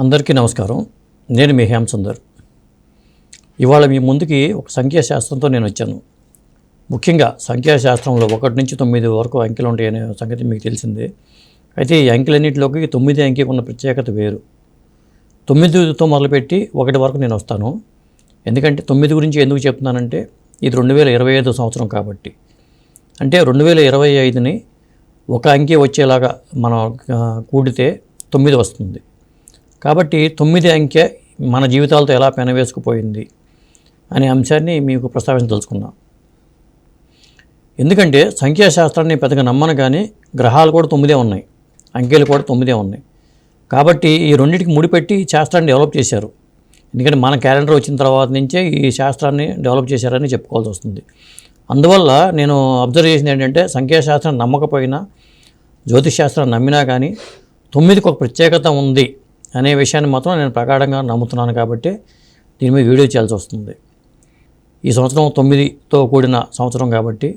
అందరికీ నమస్కారం. నేను మీ హేమసుందర్. ఇవాళ మీ ముందుకి ఒక సంఖ్యాశాస్త్రంతో నేను వచ్చాను. ముఖ్యంగా సంఖ్యాశాస్త్రంలో 1 నుంచి 9 వరకు అంకెలు ఉంటాయనే సంగతి మీకు తెలిసిందే. అయితే ఈ అంకెలన్నింటిలోకి 9 అంకెకు ఉన్న ప్రత్యేకత వేరు. 9తో మొదలుపెట్టి 1 వరకు నేను వస్తాను. ఎందుకంటే 9 గురించి ఎందుకు చెప్తున్నానంటే ఇది 2025 సంవత్సరం కాబట్టి. అంటే 2025ని ఒక అంకె వచ్చేలాగా మనం కూడితే 9 వస్తుంది. కాబట్టి 9 అంకె మన జీవితాలతో ఎలా పెనవేసుకుపోయింది అనే అంశాన్ని మీకు ప్రస్తావించదలుచుకున్నాం. ఎందుకంటే సంఖ్యాశాస్త్రాన్ని పెద్దగా నమ్మను, కానీ గ్రహాలు కూడా 9 ఉన్నాయి, అంకెలు కూడా 9 ఉన్నాయి. కాబట్టి ఈ రెండింటికి ముడిపెట్టి శాస్త్రాన్ని డెవలప్ చేశారు. ఎందుకంటే మన క్యాలెండర్ వచ్చిన తర్వాత నుంచే ఈ శాస్త్రాన్ని డెవలప్ చేశారని చెప్పుకోవాల్సి వస్తుంది. అందువల్ల నేను అబ్జర్వ్ చేసింది ఏంటంటే సంఖ్యాశాస్త్రం నమ్మకపోయినా, జ్యోతిష్ శాస్త్రాన్ని నమ్మినా కానీ 9కి ఒక ప్రత్యేకత ఉంది అనే విషయాన్ని మాత్రం నేను ప్రగాఢంగా నమ్ముతున్నాను. కాబట్టి దీని మీద వీడియో చేయాల్సి వస్తుంది. ఈ సంవత్సరం 9తో కూడిన సంవత్సరం కాబట్టి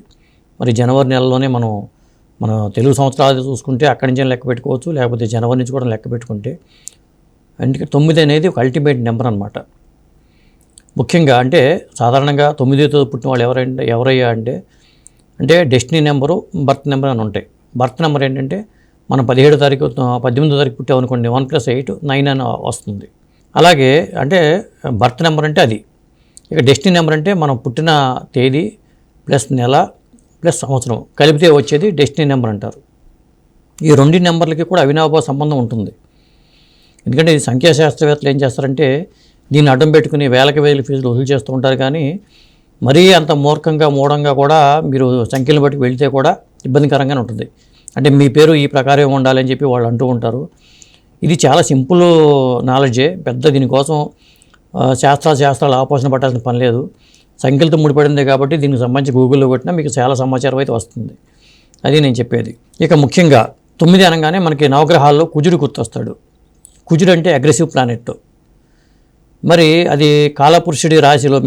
మరి జనవరి నెలలోనే మన తెలుగు సంవత్సరాలు చూసుకుంటే అక్కడి నుంచి లెక్క పెట్టుకోవచ్చు, లేకపోతే జనవరి నుంచి కూడా లెక్క పెట్టుకుంటే. అందుకే 9 అనేది ఒక అల్టిమేట్ నెంబర్ అనమాట. ముఖ్యంగా అంటే సాధారణంగా 9తో పుట్టిన వాళ్ళు ఎవరయ్యా అంటే డెస్టినీ నెంబరు, బర్త్ నెంబర్ అని ఉంటాయి. బర్త్ నెంబర్ ఏంటంటే మనం 17వ తారీఖు 18వ తారీఖు పుట్టామనుకోండి, 1 + 8 9 అని వస్తుంది. అలాగే అంటే బర్త్ నెంబర్ అంటే అది. ఇక డెస్టినీ నెంబర్ అంటే మనం పుట్టిన తేదీ ప్లస్ నెల ప్లస్ సంవత్సరం కలిపితే వచ్చేది డెస్టినీ నెంబర్ అంటారు. ఈ 2 నెంబర్లకి కూడా అవినాభావ సంబంధం ఉంటుంది. ఎందుకంటే ఈ సంఖ్యాశాస్త్రవేత్తలు ఏం చేస్తారంటే దీన్ని అడ్డం పెట్టుకుని వేలకి వేలు ఫీజులు వసూలు చేస్తూ ఉంటారు. కానీ మరీ అంత మూఢంగా కూడా మీరు సంఖ్యలు బట్టి వెళితే కూడా ఇబ్బందికరంగానే ఉంటుంది. అంటే మీ పేరు ఈ ప్రకారం ఉండాలని చెప్పి వాళ్ళు అంటూ ఉంటారు. ఇది చాలా సింపుల్ నాలెడ్జే, పెద్ద దీనికోసం శాస్త్రాలు ఆపోషణ పట్టాల్సిన పని లేదు. సంఖ్యలతో ముడిపడింది కాబట్టి దీనికి సంబంధించి గూగుల్లో కొట్టినా మీకు చాలా సమాచారం అయితే వస్తుంది. అది నేను చెప్పేది. ఇక ముఖ్యంగా 9 అనగానే మనకి నవగ్రహాల్లో కుజుడు గుర్తొస్తాడు. కుజుడు అంటే అగ్రెసివ్ ప్లానెట్. మరి అది కాలపురుషుడి రాశిలో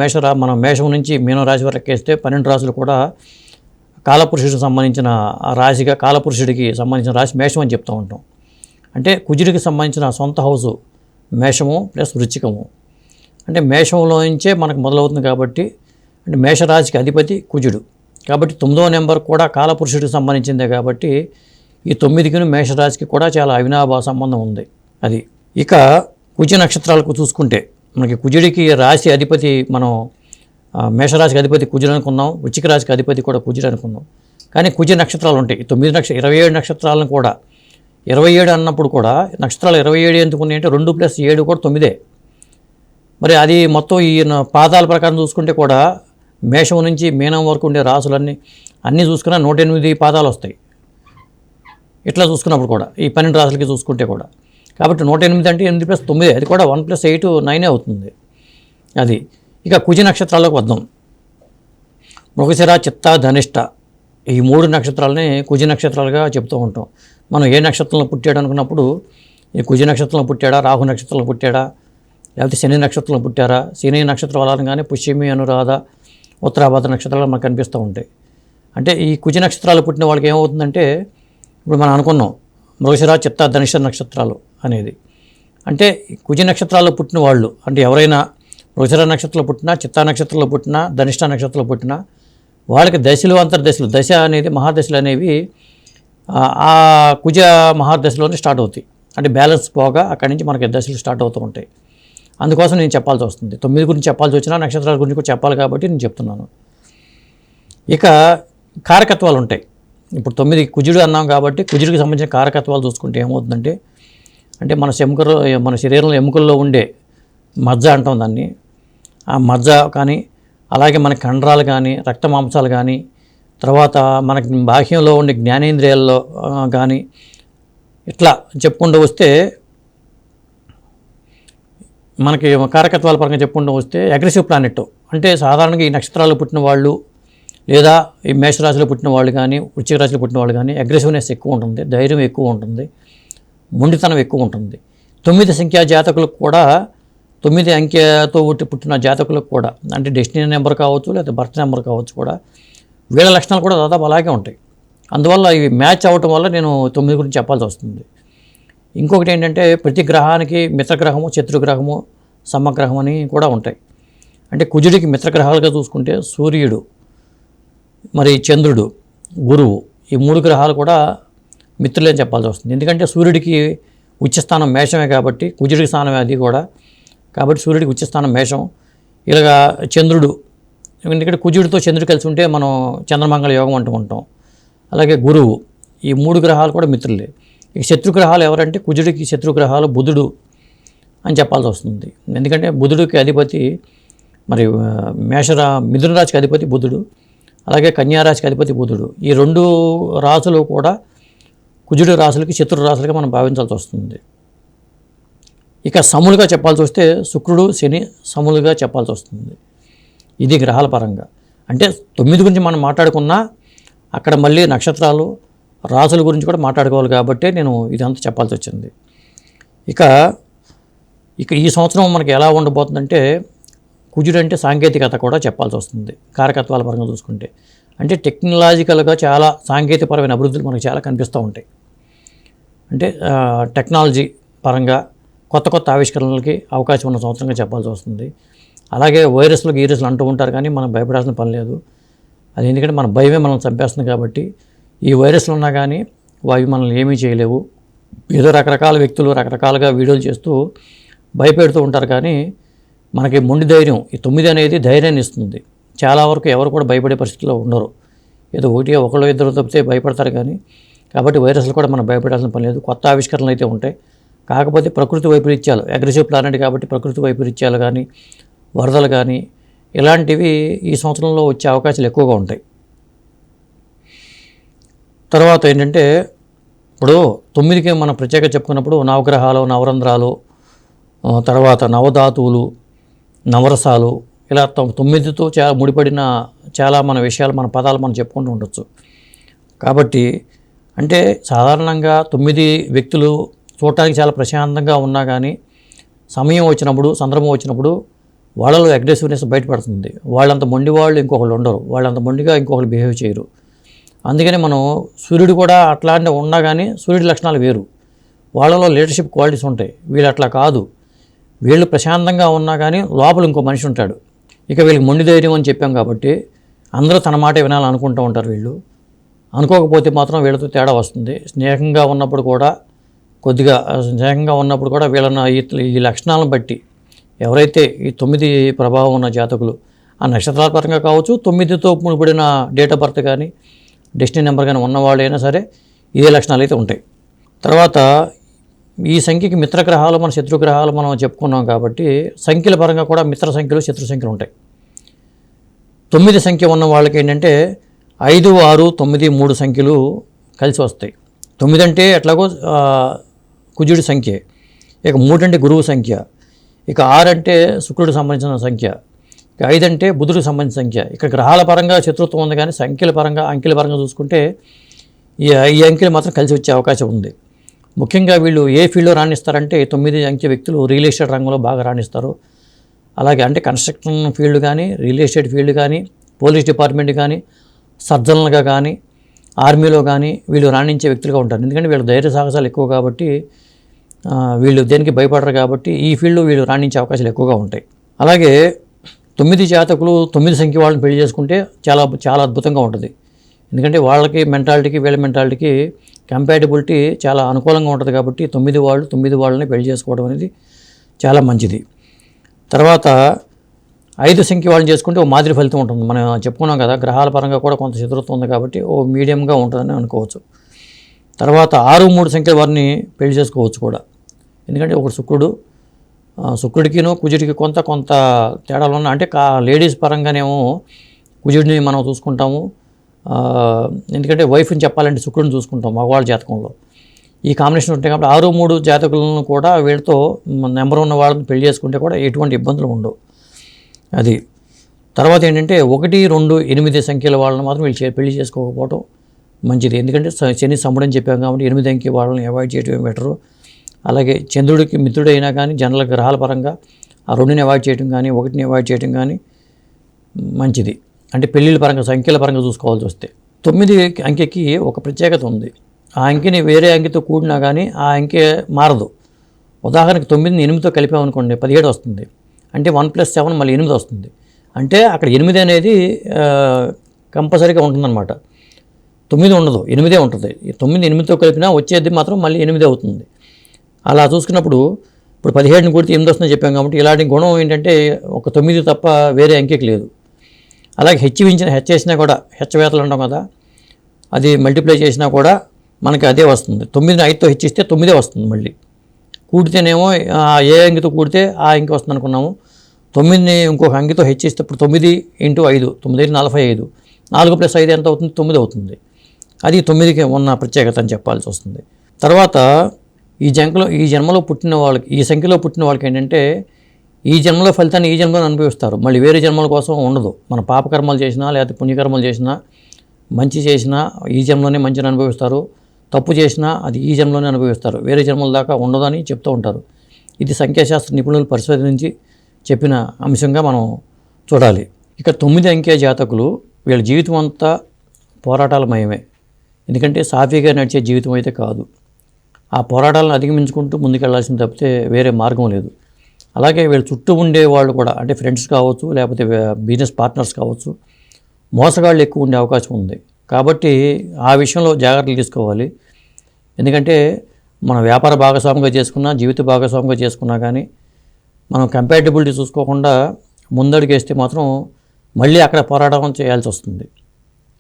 మనం మేషం నుంచి మీనం రాశి వరకు ఎక్కేస్తే 12 రాశులు కూడా కాలపురుషుడికి సంబంధించిన రాశిగా, కాలపురుషుడికి సంబంధించిన రాశి మేషం అని చెప్తూ ఉంటాం. అంటే కుజుడికి సంబంధించిన సొంత హౌసు మేషము ప్లస్ వృశ్చికము. అంటే మేషంలో నుంచే మనకు మొదలవుతుంది కాబట్టి, అంటే మేషరాశికి అధిపతి కుజుడు. కాబట్టి 9వ నెంబర్ కూడా కాలపురుషుడికి సంబంధించిందే. కాబట్టి ఈ 9కి మేషరాశికి కూడా చాలా అవినాభావ సంబంధం ఉంది. అది ఇక కుజ నక్షత్రాలకు చూసుకుంటే మనకి కుజుడికి రాశి అధిపతి మనం మేషరాశికి అధిపతి కుజుడు అనుకున్నాం, వృశ్చిక రాశికి అధిపతి కూడా కుజుడు అనుకున్నాం. కానీ కుజ నక్షత్రాలు ఉంటాయి. 27 నక్షత్రాలను కూడా 27 అన్నప్పుడు కూడా నక్షత్రాలు 27 ఎందుకు ఉన్నాయంటే 2 + 7 కూడా 9. మరి అది మొత్తం ఈ పాదాల ప్రకారం చూసుకుంటే కూడా మేషం నుంచి మీనం వరకు ఉండే రాసులన్నీ చూసుకున్నా 108 పాదాలు వస్తాయి. ఇట్లా చూసుకున్నప్పుడు కూడా ఈ 12 రాసులకి చూసుకుంటే కూడా. కాబట్టి 108 అంటే 8 + 9, అది కూడా 1 + 8 9 అవుతుంది. అది ఇక కుజ నక్షత్రాలకు వద్దాం. మృగశిర, చిత్త, ధనిష్ట ఈ 3 నక్షత్రాలని కుజ నక్షత్రాలుగా చెప్తూ ఉంటాం. మనం ఏ నక్షత్రంలో పుట్టాడు అనుకున్నప్పుడు ఈ కుజ నక్షత్రంలో పుట్టాడా, రాహు నక్షత్రంలో పుట్టాడా, లేకపోతే శని నక్షత్రంలో పుట్టారా, శని నక్షత్రం అలాగానే పుష్యమి, అనురాధ, ఉత్తరాభాద్ర నక్షత్రాలు మనకు కనిపిస్తూ ఉంటాయి. అంటే ఈ కుజ నక్షత్రాలు పుట్టిన వాళ్ళకి ఏమవుతుందంటే ఇప్పుడు మనం అనుకున్నాం మృగశిర, చిత్త, ధనిష్ట నక్షత్రాలు అనేది. అంటే కుజ నక్షత్రాల్లో పుట్టిన వాళ్ళు అంటే ఎవరైనా మృగశిర నక్షత్రంలో పుట్టినా, చిత్తా నక్షత్రంలో పుట్టినా, ధనిష్ట నక్షత్రంలో పుట్టినా వాళ్ళకి దశలు, అంతర్దశలు, దశ అనేది మహాదశలు అనేవి ఆ కుజ మహాదశలోనే స్టార్ట్ అవుతాయి. అంటే బ్యాలెన్స్ పోగా అక్కడి నుంచి మనకి దశలు స్టార్ట్ అవుతూ ఉంటాయి. అందుకోసం నేను చెప్పాల్సి వస్తుంది. 9 గురించి చెప్పాల్సి వచ్చినా నక్షత్రాల గురించి కూడా చెప్పాలి కాబట్టి నేను చెప్తున్నాను. ఇక కారకత్వాలు ఉంటాయి. ఇప్పుడు 9 కుజుడు అన్నాం కాబట్టి కుజుడికి సంబంధించిన కారకత్వాలు చూసుకుంటే ఏమవుతుందంటే అంటే మన శరీరంలో ఎముకల్లో ఉండే మజ్జ అంటాం దాన్ని. ఆ మజ్జ కానీ, అలాగే మన కండరాలు కానీ, రక్త మాంసాలు కానీ, తర్వాత మనకి బాహ్యంలో ఉండే జ్ఞానేంద్రియాల్లో కానీ, ఇట్లా చెప్పుకుంటూ వస్తే మనకి కారకత్వాల పరంగా చెప్పుకుంటూ వస్తే అగ్రెసివ్ ప్లానెట్. అంటే సాధారణంగా ఈ నక్షత్రాలు పుట్టిన వాళ్ళు లేదా ఈ మేషరాశిలో పుట్టిన వాళ్ళు కానీ, వృశ్చిక రాశిలో పుట్టిన వాళ్ళు కానీ అగ్రెసివ్నెస్ ఎక్కువ ఉంటుంది, ధైర్యం ఎక్కువ ఉంటుంది, మొండితనం ఎక్కువ ఉంటుంది. 9 సంఖ్యా జాతకులకు కూడా 9 అంకెతో పుట్టిన జాతకులకు కూడా అంటే డెస్టినీ నెంబర్ కావచ్చు, లేదా బర్త్ నెంబర్ కావచ్చు కూడా వీళ్ళ లక్షణాలు కూడా దాదాపు అలాగే ఉంటాయి. అందువల్ల ఇవి మ్యాచ్ అవ్వటం వల్ల నేను 9 గురించి చెప్పాల్సి వస్తుంది. ఇంకొకటి ఏంటంటే ప్రతి గ్రహానికి మిత్రగ్రహము, శత్రుగ్రహము, సమగ్రహం అని కూడా ఉంటాయి. అంటే కుజుడికి మిత్రగ్రహాలుగా చూసుకుంటే సూర్యుడు, మరి చంద్రుడు, గురువు, ఈ 3 గ్రహాలు కూడా మిత్రులే అని చెప్పాల్సి వస్తుంది. ఎందుకంటే సూర్యుడికి ఉచ్చస్థానం మేషమే కాబట్టి, కుజుడికి స్థానమే అది కూడా కాబట్టి సూర్యుడికి ఉచ్చస్థానం మేషం. ఇలాగా చంద్రుడు, ఎందుకంటే కుజుడితో చంద్రుడు కలిసి ఉంటే మనం చంద్రమంగళ యోగం అంటూ ఉంటాం. అలాగే గురువు, ఈ 3 గ్రహాలు కూడా మిత్రులే. ఇక శత్రుగ్రహాలు ఎవరంటే కుజుడికి శత్రుగ్రహాలు బుధుడు అని చెప్పాల్సి వస్తుంది. ఎందుకంటే బుధుడికి అధిపతి మరి మిథున రాశికి అధిపతి బుధుడు, అలాగే కన్యారాశికి అధిపతి బుధుడు. ఈ 2 రాశులు కూడా కుజుడి రాశులకి శత్రు రాశులుగా మనం భావించాల్సి వస్తుంది. ఇక సములుగా చెప్పాల్సి వస్తే శుక్రుడు, శని సములుగా చెప్పాల్సి వస్తుంది. ఇది గ్రహాల పరంగా. అంటే 9 గురించి మనం మాట్లాడుకున్నా అక్కడ మళ్ళీ నక్షత్రాలు, రాసుల గురించి కూడా మాట్లాడుకోవాలి కాబట్టి నేను ఇదంతా చెప్పాల్సి వచ్చింది. ఇక ఈ సంవత్సరం మనకి ఎలా ఉండబోతుందంటే కుజుడు అంటే సాంకేతికత కూడా చెప్పాల్సి వస్తుంది. కారకత్వాల పరంగా చూసుకుంటే అంటే టెక్నాలజికల్గా చాలా సాంకేతికపరమైన అభివృద్ధులు మనకు చాలా కనిపిస్తూ ఉంటాయి. అంటే టెక్నాలజీ పరంగా కొత్త ఆవిష్కరణలకి అవకాశం ఉన్న సంవత్సరంగా చెప్పాల్సి వస్తుంది. అలాగే గీరస్లు అంటూ ఉంటారు కానీ మనం భయపడాల్సిన పని లేదు. అది ఎందుకంటే మన భయమే మనం చంపేస్తుంది కాబట్టి ఈ వైరస్లు ఉన్నా కానీ అవి మనల్ని ఏమీ చేయలేవు. ఏదో రకరకాల వ్యక్తులు రకరకాలుగా వీడియోలు చేస్తూ భయపెడుతూ ఉంటారు కానీ మనకి మొండి ధైర్యం ఈ 9 అనేది ధైర్యాన్ని ఇస్తుంది. చాలా వరకు ఎవరు కూడా భయపడే పరిస్థితిలో ఉండరు. ఏదో ఒకళ్ళు ఇద్దరు తప్పితే భయపడతారు కానీ కాబట్టి వైరస్లు కూడా మనం భయపడాల్సిన పని లేదు. కొత్త ఆవిష్కరణలు అయితే ఉంటాయి. కాకపోతే ప్రకృతి వైపరీత్యాలు, అగ్రెసివ్ ప్లానెట్ కాబట్టి ప్రకృతి వైపరీత్యాలు కానీ వరదలు కానీ ఇలాంటివి ఈ సంవత్సరంలో వచ్చే అవకాశాలు ఎక్కువగా ఉంటాయి. తర్వాత ఏంటంటే ఇప్పుడు 9కి మనం ప్రత్యేకంగా చెప్పుకున్నప్పుడు నవగ్రహాలు, నవరంధ్రాలు, తర్వాత నవధాతువులు, నవరసాలు ఇలా 9తో ముడిపడిన చాలా మన విషయాలు, మన పదాలు మనం చెప్పుకుంటూ ఉండొచ్చు. కాబట్టి అంటే సాధారణంగా 9 వ్యక్తులు చూడటానికి చాలా ప్రశాంతంగా ఉన్నా కానీ సమయం వచ్చినప్పుడు, సందర్భం వచ్చినప్పుడు వాళ్ళలో అగ్రెసివ్నెస్ బయటపడుతుంది. వాళ్ళంత మొండి వాళ్ళు ఇంకొకళ్ళు ఉండరు, వాళ్ళంత మొండిగా ఇంకొకళ్ళు బిహేవ్ చేయరు. అందుకని మనం సూర్యుడు కూడా అట్లాంటి ఉన్నా కానీ సూర్యుడి లక్షణాలు వేరు, వాళ్ళలో లీడర్షిప్ క్వాలిటీస్ ఉంటాయి. వీళ్ళు అట్లా కాదు, వీళ్ళు ప్రశాంతంగా ఉన్నా కానీ లోపల ఇంకో మనిషి ఉంటాడు. ఇక వీళ్ళకి మొండి ధైర్యం అని చెప్పాం కాబట్టి అందరూ తన మాట వినాలనుకుంటూ ఉంటారు. వీళ్ళు అనుకోకపోతే మాత్రం వీళ్ళతో తేడా వస్తుంది. స్నేహంగా ఉన్నప్పుడు కూడా వీళ్ళన్న ఈ లక్షణాలను బట్టి ఎవరైతే ఈ 9 ప్రభావం ఉన్న జాతకులు ఆ నక్షత్రాల పరంగా కావచ్చు, 9తో ముడిపడిన డేట్ ఆఫ్ బర్త్ కానీ డెస్టినీ నెంబర్ కానీ ఉన్నవాళ్ళు అయినా సరే ఇదే లక్షణాలు అయితే ఉంటాయి. తర్వాత ఈ సంఖ్యకి మిత్రగ్రహాలు, మన శత్రుగ్రహాలు మనం చెప్పుకున్నాం కాబట్టి సంఖ్యల పరంగా కూడా మిత్ర సంఖ్యలు, శత్రు సంఖ్యలు ఉంటాయి. 9 సంఖ్య ఉన్న వాళ్ళకి ఏంటంటే 5, 6, 9, 3 సంఖ్యలు కలిసి వస్తాయి. 9 అంటే ఎట్లాగో కుజుడి సంఖ్య, ఇక 3 అంటే గురువు సంఖ్య, ఇక 6 అంటే శుక్రుడికి సంబంధించిన సంఖ్య, ఇక 5 అంటే బుధుడికి సంబంధించిన సంఖ్య. ఇక గ్రహాల పరంగా శత్రుత్వం ఉంది కానీ సంఖ్యల పరంగా, అంకెల పరంగా చూసుకుంటే ఈ అంకెలు మాత్రం కలిసి వచ్చే అవకాశం ఉంది. ముఖ్యంగా వీళ్ళు ఏ ఫీల్డ్లో రాణిస్తారంటే 9 అంకె వ్యక్తులు రియల్ ఎస్టేట్ రంగంలో బాగా రాణిస్తారు. అలాగే అంటే కన్స్ట్రక్షన్ ఫీల్డ్ కానీ, రియల్ ఎస్టేట్ ఫీల్డ్ కానీ, పోలీస్ డిపార్ట్మెంట్ కానీ, సర్జన్లుగా కానీ, ఆర్మీలో కానీ వీళ్ళు రాణించే వ్యక్తులుగా ఉంటారు. ఎందుకంటే వీళ్ళు ధైర్య సాహసాలు ఎక్కువ కాబట్టి, వీళ్ళు దేనికి భయపడరు కాబట్టి ఈ ఫీల్డ్లో వీళ్ళు రాణించే అవకాశాలు ఎక్కువగా ఉంటాయి. అలాగే 9 జాతకులు 9 సంఖ్య వాళ్ళని పెళ్లి చేసుకుంటే చాలా అద్భుతంగా ఉంటుంది. ఎందుకంటే వాళ్ళకి మెంటాలిటీకి వీళ్ళ మెంటాలిటీకి కంపాటిబిలిటీ చాలా అనుకూలంగా ఉంటుంది కాబట్టి 9 వాళ్ళని పెళ్లి చేసుకోవడం అనేది చాలా మంచిది. తర్వాత 5 సంఖ్య వాళ్ళని చేసుకుంటే ఓ మాదిరి ఫలితం ఉంటుంది. మనం చెప్పుకున్నాం కదా, గ్రహాల పరంగా కూడా కొంత శత్రుత్వం ఉంది కాబట్టి ఓ మీడియంగా ఉంటుందని అనుకోవచ్చు. తర్వాత 6, 3 సంఖ్య వారిని పెళ్లి చేసుకోవచ్చు కూడా. ఎందుకంటే ఒకటి శుక్రుడికిను కుజుడికి కొంత తేడాలు ఉన్నాయి. అంటే లేడీస్ పరంగానేమో కుజుడిని మనం చూసుకుంటాము, ఎందుకంటే వైఫ్ని చెప్పాలంటే శుక్రుడిని చూసుకుంటాం మగవాళ్ళ జాతకంలో. ఈ కాంబినేషన్ ఉంటాయి కాబట్టి 6, 3 జాతకులను కూడా వీళ్ళతో నెంబర్ ఉన్న వాళ్ళని పెళ్లి చేసుకుంటే కూడా ఎటువంటి ఇబ్బందులు ఉండవు. అది తర్వాత ఏంటంటే 1, 2, 8 సంఖ్యల వాళ్ళని మాత్రం వీళ్ళు పెళ్లి చేసుకోకపోవడం మంచిది. ఎందుకంటే శని సముడు అని చెప్పాం కాబట్టి 8 అంకె వాళ్ళని అవాయిడ్ చేయడం బెటరు. అలాగే చంద్రుడికి మిత్రుడైనా కానీ జనరల్ గ్రహాల పరంగా ఆ 2ని అవాయిడ్ చేయడం కానీ 1ని అవాయిడ్ చేయడం కానీ మంచిది. అంటే పెళ్ళిళ్ళ పరంగా సంఖ్యల పరంగా చూసుకోవాల్సి వస్తే 9 అంకెకి ఒక ప్రత్యేకత ఉంది. ఆ అంకెని వేరే అంకెతో కూడినా కానీ ఆ అంకె మారదు. ఉదాహరణకి 9ని 8తో కలిపామనుకోండి 17 వస్తుంది. అంటే 1+7 మళ్ళీ 8 వస్తుంది. అంటే అక్కడ 8 అనేది కంపల్సరీగా ఉంటుందన్నమాట. 9 ఉండదు, 8 ఉంటుంది. 9 8తో కలిపినా వచ్చేది మాత్రం మళ్ళీ 8 అవుతుంది. అలా చూసుకున్నప్పుడు ఇప్పుడు 17ని కూడితే 8 వస్తుందని చెప్పాం కాబట్టి ఇలాంటి గుణం ఏంటంటే ఒక 9 తప్ప వేరే అంకెకి లేదు. అలాగే హెచ్ వేసినా కూడా హెచ్చవేతలు అంటాం కదా, అది మల్టిప్లై చేసినా కూడా మనకి అదే వస్తుంది. 9ని 5తో హెచ్చిస్తే 9 వస్తుంది. మళ్ళీ కూడితేనేమో ఏ అంకెతో కూడితే ఆ అంకె వస్తుంది అనుకున్నాము. 9ని ఇంకొక అంకెతో హెచ్చిస్తే ఇప్పుడు 9 × 5 9 45, 4+5 ఎంత అవుతుంది? 9 అవుతుంది. అది 9కి ఉన్న ప్రత్యేకత అని చెప్పాల్సి వస్తుంది. తర్వాత ఈ జన్మలో పుట్టిన వాళ్ళకి, ఈ సంఖ్యలో పుట్టిన వాళ్ళకి ఏంటంటే ఈ జన్మలో ఫలితాన్ని ఈ జన్మలో అనుభవిస్తారు. మళ్ళీ వేరే జన్మల కోసం ఉండదు. మన పాపకర్మలు చేసినా లేకపోతే పుణ్యకర్మలు చేసినా, మంచి చేసినా ఈ జన్మలోనే మంచిని అనుభవిస్తారు, తప్పు చేసినా అది ఈ జన్మలోనే అనుభవిస్తారు, వేరే జన్మల దాకా ఉండదని చెప్తూ ఉంటారు. ఇది సంఖ్యాశాస్త్ర నిపుణులు పరిశోధించి చెప్పిన అంశంగా మనం చూడాలి. ఇక 9 అంకె జాతకులు వీళ్ళ జీవితం అంతా పోరాటాలమయమే. ఎందుకంటే సాఫీగా నడిచే జీవితం అయితే కాదు. ఆ పోరాటాలను అధిగమించుకుంటూ ముందుకెళ్లాల్సింది తప్పితే వేరే మార్గం లేదు. అలాగే వీళ్ళ చుట్టూ ఉండే వాళ్ళు కూడా, అంటే ఫ్రెండ్స్ కావచ్చు లేకపోతే బిజినెస్ పార్ట్నర్స్ కావచ్చు, మోసగాళ్ళు ఎక్కువ ఉండే అవకాశం ఉంది. కాబట్టి ఆ విషయంలో జాగ్రత్తలు తీసుకోవాలి. ఎందుకంటే మనం వ్యాపార భాగస్వామిగా చేసుకున్నా, జీవిత భాగస్వామిగా చేసుకున్నా కానీ మనం కంపాటబిలిటీ చూసుకోకుండా ముందడుగేస్తే మాత్రం మళ్ళీ అక్కడ పోరాటం చేయాల్సి వస్తుంది.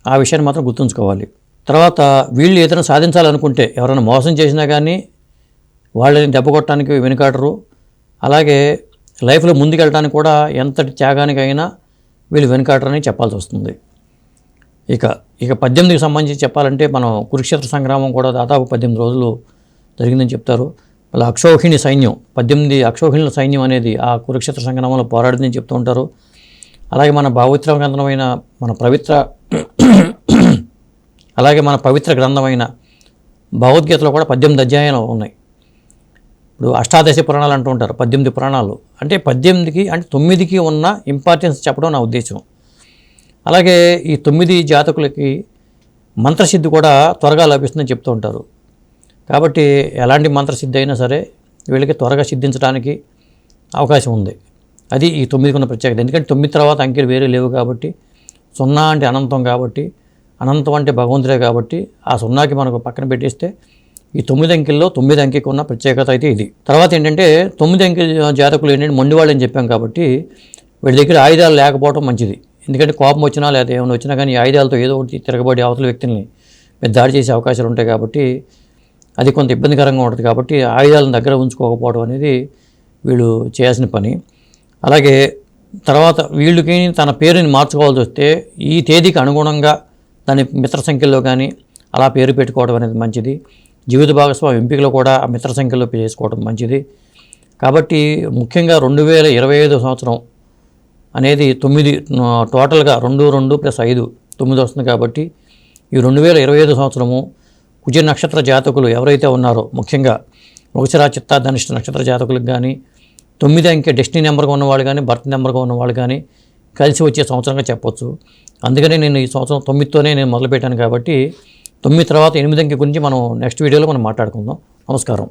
ఆ విషయాన్ని మాత్రం గుర్తుంచుకోవాలి. తర్వాత వీళ్ళు ఏదైనా సాధించాలనుకుంటే ఎవరైనా మోసం చేసినా కానీ వాళ్ళని దెబ్బ కొట్టడానికి వెనుకాడరు. అలాగే లైఫ్లో ముందుకెళ్ళడానికి కూడా ఎంతటి త్యాగానికైనా వీళ్ళు వెనుకాడరని చెప్పాల్సి వస్తుంది. ఇక 18కి సంబంధించి చెప్పాలంటే మనం కురుక్షేత్ర సంగ్రామం కూడా దాదాపు 18 రోజులు జరిగిందని చెప్తారు. వాళ్ళ అక్షౌహిణి సైన్యం, 18 అక్షౌహిణుల సైన్యం అనేది ఆ కురుక్షేత్ర సంగ్రామంలో పోరాడిందని చెప్తూ ఉంటారు. అలాగే మన పవిత్ర గ్రంథమైన భగవద్గీతలో కూడా 18 అధ్యాయాలు ఉన్నాయి. ఇప్పుడు అష్టాదశ పురాణాలు అంటూ ఉంటారు. 18 పురాణాలు అంటే 18కి అంటే 9కి ఉన్న ఇంపార్టెన్స్ చెప్పడం నా ఉద్దేశం. అలాగే ఈ 9 జాతకులకి మంత్రసిద్ధి కూడా త్వరగా లభిస్తుందని చెప్తూ ఉంటారు. కాబట్టి ఎలాంటి మంత్రసిద్ధి అయినా సరే వీళ్ళకి త్వరగా సిద్ధించడానికి అవకాశం ఉంది. అది ఈ 9కి ఉన్న ప్రత్యేకత. ఎందుకంటే 9 తర్వాత అంకెలు వేరే లేవు కాబట్టి, 0 అంటే అనంతం కాబట్టి, అనంతం అంటే భగవంతుడే కాబట్టి ఆ 0కి మనకు పక్కన పెట్టేస్తే ఈ 9 అంకెల్లో 9 అంకెకి ఉన్న ప్రత్యేకత అయితే ఇది. తర్వాత ఏంటంటే 9 అంకె జాతకులు ఏంటంటే మొండివాళ్ళు అని చెప్పాం కాబట్టి వీళ్ళ దగ్గర ఆయుధాలు లేకపోవడం మంచిది. ఎందుకంటే కోపం వచ్చినా లేదా ఏమైనా వచ్చినా కానీ ఆయుధాలతో ఏదో ఒకటి తిరగబడి అవతల వ్యక్తిని దాడి చేసే అవకాశాలు ఉంటాయి కాబట్టి అది కొంత ఇబ్బందికరంగా ఉంటుంది. కాబట్టి ఆయుధాలను దగ్గర ఉంచుకోకపోవడం అనేది వీళ్ళు చేయాల్సిన పని. అలాగే తర్వాత వీళ్ళకి తన పేరుని మార్చుకోవాల్సి వస్తే ఈ తేదీకి అనుగుణంగా దాని మిత్ర సంఖ్యలో కానీ అలా పేరు పెట్టుకోవడం అనేది మంచిది. జీవిత భాగస్వామి ఎంపికలో కూడా ఆ మిత్ర సంఖ్యలో చేసుకోవడం మంచిది. కాబట్టి ముఖ్యంగా 2025 సంవత్సరం అనేది 9 టోటల్గా 2 2 + 5 9 వస్తుంది. కాబట్టి ఈ 2025 సంవత్సరము కుజ నక్షత్ర జాతకులు ఎవరైతే ఉన్నారో, ముఖ్యంగా వృషభ, చిత్త, ధనిష్ట నక్షత్ర జాతకులకు కానీ 9 అంకె డెస్టినీ నెంబర్గా ఉన్నవాళ్ళు కానీ బర్త్ నెంబర్గా ఉన్నవాళ్ళు కానీ కలిసి వచ్చే సంవత్సరంగా చెప్పొచ్చు. అందుకనే నేను ఈ సంవత్సరం 9తోనే నేను మొదలుపెట్టాను. కాబట్టి 9 తర్వాత 8 అంకె గురించి మనం నెక్స్ట్ వీడియోలో మనం మాట్లాడుకుందాం. నమస్కారం.